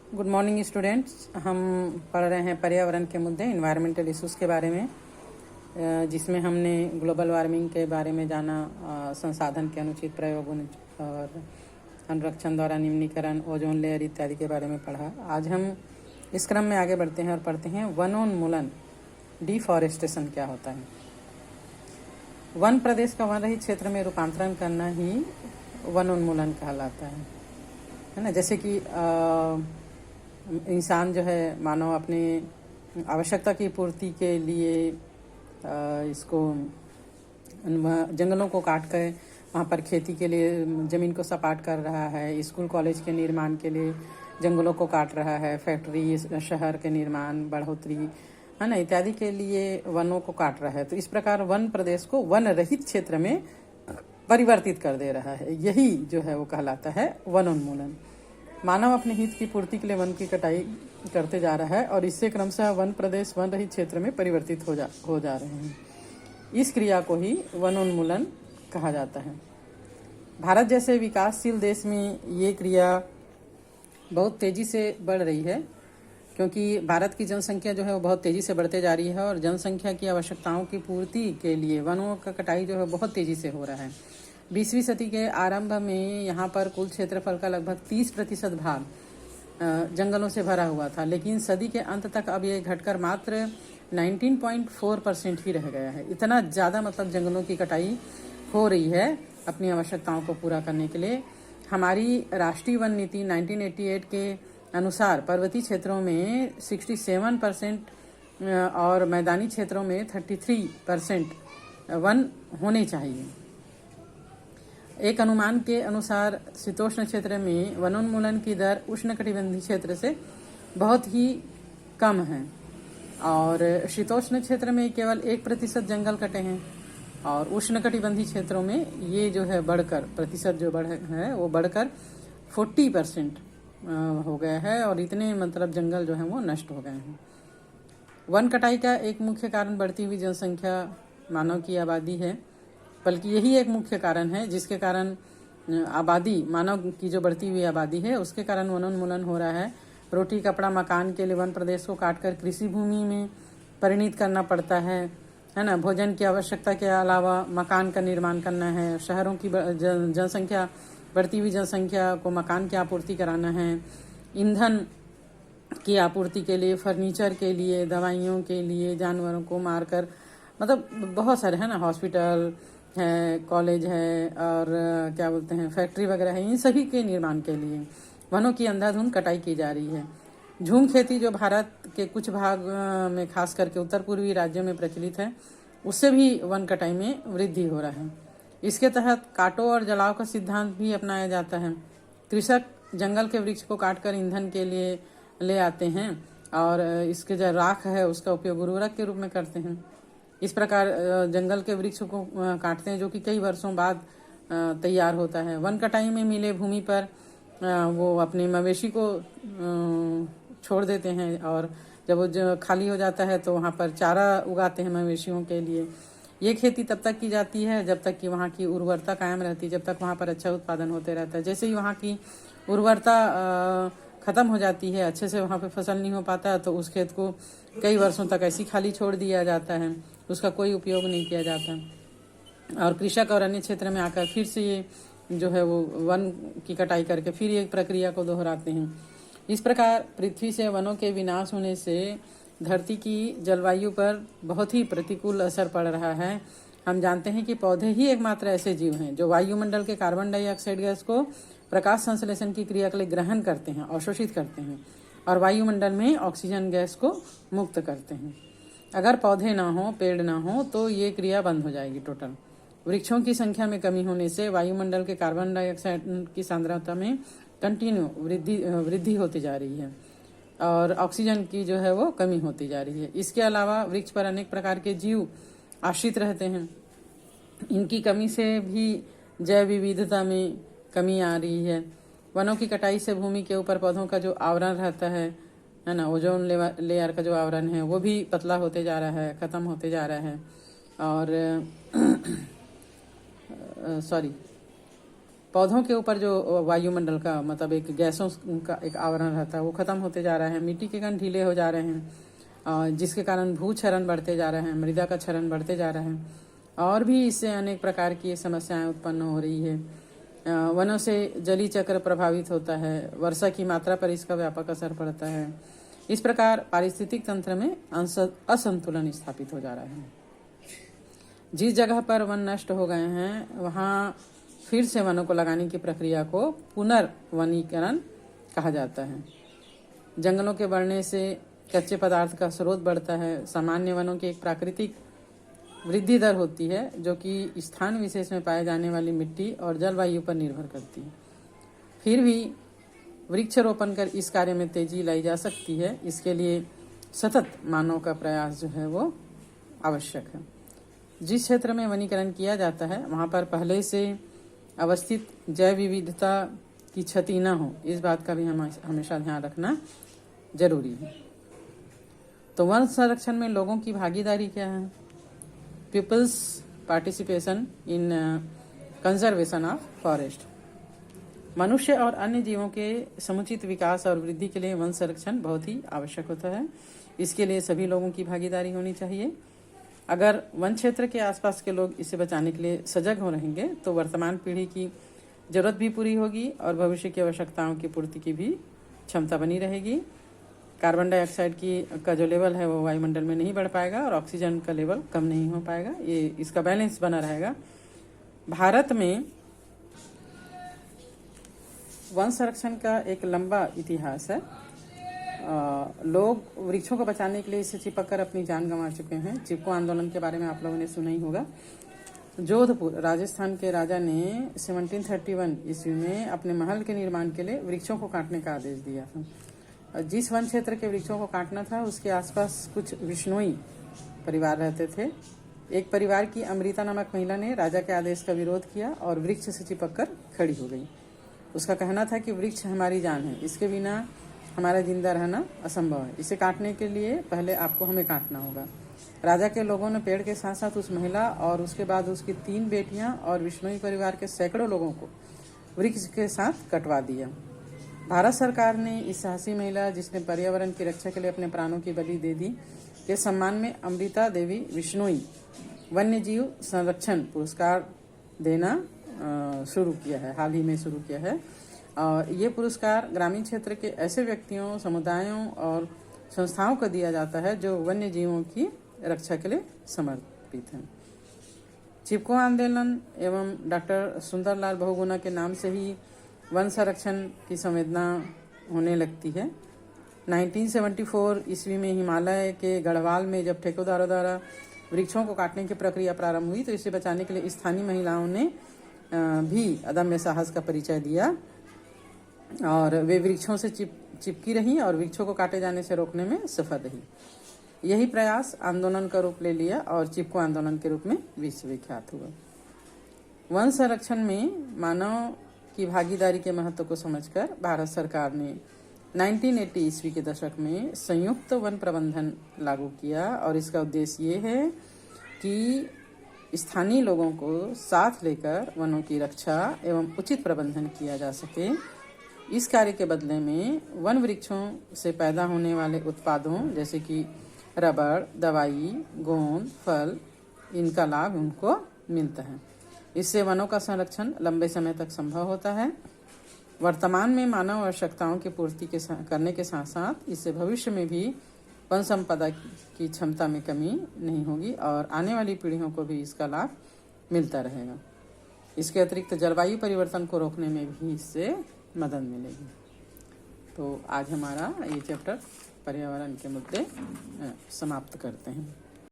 Good morning students. हम पढ़ रहे हैं पर्यावरण के मुद्दे, इन्वायरमेंटल इश्यूज के बारे में, जिसमें हमने ग्लोबल वार्मिंग के बारे में जाना, संसाधन के अनुचित प्रयोग और अनुरक्षण द्वारा निम्नीकरण, ओजोन लेयर इत्यादि के बारे में पढ़ा। आज हम इस क्रम में आगे बढ़ते हैं और पढ़ते हैं वनोन्मूलन, डिफॉरेस्टेशन क्या होता है। वन प्रदेश का वन रहित क्षेत्र में रूपांतरण करना ही वनोन्मूलन कहलाता है ना। जैसे कि इंसान जो है, मानव अपने आवश्यकता की पूर्ति के लिए इसको जंगलों को काट कर वहाँ पर खेती के लिए ज़मीन को सपाट कर रहा है, स्कूल कॉलेज के निर्माण के लिए जंगलों को काट रहा है, फैक्ट्री शहर के निर्माण, बढ़ोतरी है ना इत्यादि के लिए वनों को काट रहा है। तो इस प्रकार वन प्रदेश को वन रहित क्षेत्र में परिवर्तित कर दे रहा है। यही जो है वो कहलाता है वनोन्मूलन। मानव अपने हित की पूर्ति के लिए वन की कटाई करते जा रहा है और इससे क्रमशः वन प्रदेश वन रहित क्षेत्र में परिवर्तित हो जा रहे हैं। इस क्रिया को ही वनोन्मूलन कहा जाता है। भारत जैसे विकासशील देश में ये क्रिया बहुत तेजी से बढ़ रही है, क्योंकि भारत की जनसंख्या जो है वो बहुत तेजी से बढ़ते जा रही है और जनसंख्या की आवश्यकताओं की पूर्ति के लिए वनों का कटाई जो है बहुत तेजी से हो रहा है। 20वीं सदी के आरंभ में यहाँ पर कुल क्षेत्रफल का लगभग 30% भाग जंगलों से भरा हुआ था, लेकिन सदी के अंत तक अब ये घटकर मात्र 19.4% ही रह गया है। इतना ज़्यादा मतलब जंगलों की कटाई हो रही है अपनी आवश्यकताओं को पूरा करने के लिए। हमारी राष्ट्रीय वन नीति 1988 के अनुसार पर्वतीय क्षेत्रों में 67% और मैदानी क्षेत्रों में 33% वन होने चाहिए। एक अनुमान के अनुसार शीतोष्ण क्षेत्र में वनोन्मूलन की दर उष्णकटिबंधीय क्षेत्र से बहुत ही कम है और शीतोष्ण क्षेत्र में केवल 1% जंगल कटे हैं और उष्णकटिबंधीय क्षेत्रों में ये जो है बढ़कर प्रतिशत जो है वो बढ़कर 40% हो गया है और इतने मतलब जंगल जो है वो नष्ट हो गए हैं। वन कटाई का एक मुख्य कारण बढ़ती हुई जनसंख्या, मानव की आबादी है, बल्कि यही एक मुख्य कारण है जिसके कारण आबादी, मानव की जो बढ़ती हुई आबादी है उसके कारण वनोन्मूलन हो रहा है। रोटी कपड़ा मकान के लिए वन प्रदेश को काटकर कृषि भूमि में परिणित करना पड़ता है ना। भोजन की आवश्यकता के अलावा मकान का निर्माण करना है, शहरों की जनसंख्या, बढ़ती हुई जनसंख्या को मकान की आपूर्ति कराना है, ईंधन की आपूर्ति के लिए, फर्नीचर के लिए, दवाइयों के लिए, जानवरों को मारकर, मतलब बहुत सारे है ना, हॉस्पिटल है, कॉलेज है और क्या बोलते हैं फैक्ट्री वगैरह है, इन सभी के निर्माण के लिए वनों की अंधाधुंध कटाई की जा रही है। झूम खेती जो भारत के कुछ भाग में खास करके उत्तर पूर्वी राज्यों में प्रचलित है, उससे भी वन कटाई में वृद्धि हो रहा है। इसके तहत काटो और जलाओ का सिद्धांत भी अपनाया जाता है। कृषक जंगल के वृक्ष को काटकर ईंधन के लिए ले आते हैं और इसके जो राख है उसका उपयोग उर्वरक के रूप में करते हैं। इस प्रकार जंगल के वृक्ष को काटते हैं जो कि कई वर्षों बाद तैयार होता है। वन कटाई में मिले भूमि पर वो अपने मवेशी को छोड़ देते हैं और जब वो खाली हो जाता है तो वहाँ पर चारा उगाते हैं मवेशियों के लिए। ये खेती तब तक की जाती है जब तक कि वहाँ की उर्वरता कायम रहती है, जब तक वहाँ पर अच्छा उत्पादन होते रहता है। जैसे ही वहाँ की उर्वरता खत्म हो जाती है, अच्छे से वहाँ पे फसल नहीं हो पाता, तो उस खेत को कई वर्षों तक ऐसी खाली छोड़ दिया जाता है, उसका कोई उपयोग नहीं किया जाता और कृषक और अन्य क्षेत्र में आकर फिर से ये जो है वो वन की कटाई करके फिर एक प्रक्रिया को दोहराते हैं। इस प्रकार पृथ्वी से वनों के विनाश होने से धरती की जलवायु पर बहुत ही प्रतिकूल असर पड़ रहा है। हम जानते हैं कि पौधे ही एकमात्र ऐसे जीव हैं जो वायुमंडल के कार्बन डाइऑक्साइड गैस को प्रकाश संश्लेषण की क्रिया के लिए ग्रहण करते हैं, अवशोषित करते हैं और वायुमंडल में ऑक्सीजन गैस को मुक्त करते हैं। अगर पौधे ना हो, पेड़ ना हो तो ये क्रिया बंद हो जाएगी टोटल। वृक्षों की संख्या में कमी होने से वायुमंडल के कार्बन डाइऑक्साइड की सांद्रता में कंटिन्यू वृद्धि होती जा रही है और ऑक्सीजन की जो है वो कमी होती जा रही है। इसके अलावा वृक्ष पर अनेक प्रकार के जीव आश्रित रहते हैं। इनकी कमी से भी जैव विविधता में कमी आ रही है। वनों की कटाई से भूमि के ऊपर पौधों का जो आवरण रहता है ना, ओजोन लेयर का जो आवरण है वो भी पतला होते जा रहा है, खत्म होते जा रहा है और पौधों के ऊपर जो वायुमंडल का मतलब एक गैसों का एक आवरण रहता है वो खत्म होते जा रहा है, मिट्टी के कण ढीले हो जा रहे हैं, जिसके कारण भूक्षरण बढ़ते जा रहे हैं, मृदा का क्षरण बढ़ते जा रहा है, और भी इससे अनेक प्रकार की समस्याएं उत्पन्न हो रही है। वनों से जलीय चक्र प्रभावित होता है, वर्षा की मात्रा पर इसका व्यापक असर पड़ता है। इस प्रकार पारिस्थितिक तंत्र में असंतुलन स्थापित हो जा रहा है। जिस जगह पर वन नष्ट हो गए हैं वहां फिर से वनों को लगाने की प्रक्रिया को पुनर्वनीकरण कहा जाता है। जंगलों के बढ़ने से कच्चे पदार्थ का स्रोत बढ़ता है। सामान्य वनों की एक प्राकृतिक वृद्धि दर होती है जो कि स्थान विशेष में पाए जाने वाली मिट्टी और जलवायु पर निर्भर करती है। फिर भी वृक्षारोपण कर इस कार्य में तेजी लाई जा सकती है। इसके लिए सतत मानव का प्रयास जो है वो आवश्यक है। जिस क्षेत्र में वनीकरण किया जाता है वहां पर पहले से अवस्थित जैव विविधता की क्षति न हो, इस बात का भी हमेशा ध्यान रखना जरूरी है। तो वन संरक्षण में लोगों की भागीदारी क्या है? Peoples participation in conservation of forest. मनुष्य और अन्य जीवों के समुचित विकास और वृद्धि के लिए वन संरक्षण बहुत ही आवश्यक होता है। इसके लिए सभी लोगों की भागीदारी होनी चाहिए। अगर वन क्षेत्र के आसपास के लोग इसे बचाने के लिए सजग हो रहेंगे तो वर्तमान पीढ़ी की जरूरत भी पूरी होगी और भविष्य की आवश्यकताओं की पूर्ति की भी क्षमता बनी रहेगी। कार्बन डाइऑक्साइड का जो लेवल है वो वायुमंडल में नहीं बढ़ पाएगा और ऑक्सीजन का लेवल कम नहीं हो पाएगा। ये इसका बैलेंस बना रहेगा। भारत में वन संरक्षण का एक लंबा इतिहास है। लोग वृक्षों को बचाने के लिए इससे चिपक कर अपनी जान गंवा चुके हैं। चिपको आंदोलन के बारे में आप लोगों ने सुना ही होगा। जोधपुर राजस्थान के राजा ने 1731 ईस्वी में अपने महल के निर्माण के लिए वृक्षों को काटने का आदेश दिया था। जिस वन क्षेत्र के वृक्षों को काटना था उसके आसपास कुछ विश्नोई परिवार रहते थे। एक परिवार की अमृता नामक महिला ने राजा के आदेश का विरोध किया और वृक्ष से चिपक कर खड़ी हो गई। उसका कहना था कि वृक्ष हमारी जान है, इसके बिना हमारा जिंदा रहना असंभव है। इसे काटने के लिए पहले आपको हमें काटना होगा। राजा के लोगों ने पेड़ के साथ साथ उस महिला और उसके बाद उसकी 3 बेटियां और विश्नोई परिवार के सैकड़ों लोगों को वृक्ष के साथ कटवा दिया। भारत सरकार ने इस साहसी महिला जिसने पर्यावरण की रक्षा के लिए अपने प्राणों की बलि दे दी के सम्मान में अमृता देवी विश्नोई वन्य जीव संरक्षण पुरस्कार देना शुरू किया है, हाल ही में शुरू किया है। और ये पुरस्कार ग्रामीण क्षेत्र के ऐसे व्यक्तियों, समुदायों और संस्थाओं को दिया जाता है जो वन्य जीवों की रक्षा के लिए समर्पित हैं। चिपको आंदोलन एवं डॉक्टर सुंदरलाल बहुगुणा के नाम से ही वन संरक्षण की संवेदना होने लगती है। 1974 ईस्वी में हिमालय के गढ़वाल में जब ठेकेदारों द्वारा वृक्षों को काटने की प्रक्रिया प्रारंभ हुई तो इसे बचाने के लिए स्थानीय महिलाओं ने भी अदम्य साहस का परिचय दिया और वे वृक्षों से चिपकी रही और वृक्षों को काटे जाने से रोकने में सफल रही। यही प्रयास आंदोलन का रूप ले लिया और चिपको आंदोलन के रूप में विश्वविख्यात हुआ। वन संरक्षण में मानव की भागीदारी के महत्व को समझकर भारत सरकार ने 1980 ईस्वी के दशक में संयुक्त वन प्रबंधन लागू किया और इसका उद्देश्य ये है कि स्थानीय लोगों को साथ लेकर वनों की रक्षा एवं उचित प्रबंधन किया जा सके। इस कार्य के बदले में वन वृक्षों से पैदा होने वाले उत्पादों जैसे कि रबड़, दवाई, गोंद, फल, इनका लाभ उनको मिलता है। इससे वनों का संरक्षण लंबे समय तक संभव होता है। वर्तमान में मानव आवश्यकताओं की पूर्ति करने के साथ साथ इससे भविष्य में भी वन संपदा की क्षमता में कमी नहीं होगी और आने वाली पीढ़ियों को भी इसका लाभ मिलता रहेगा। इसके अतिरिक्त जलवायु परिवर्तन को रोकने में भी इससे मदद मिलेगी। तो आज हमारा ये चैप्टर पर्यावरण के मुद्दे समाप्त करते हैं।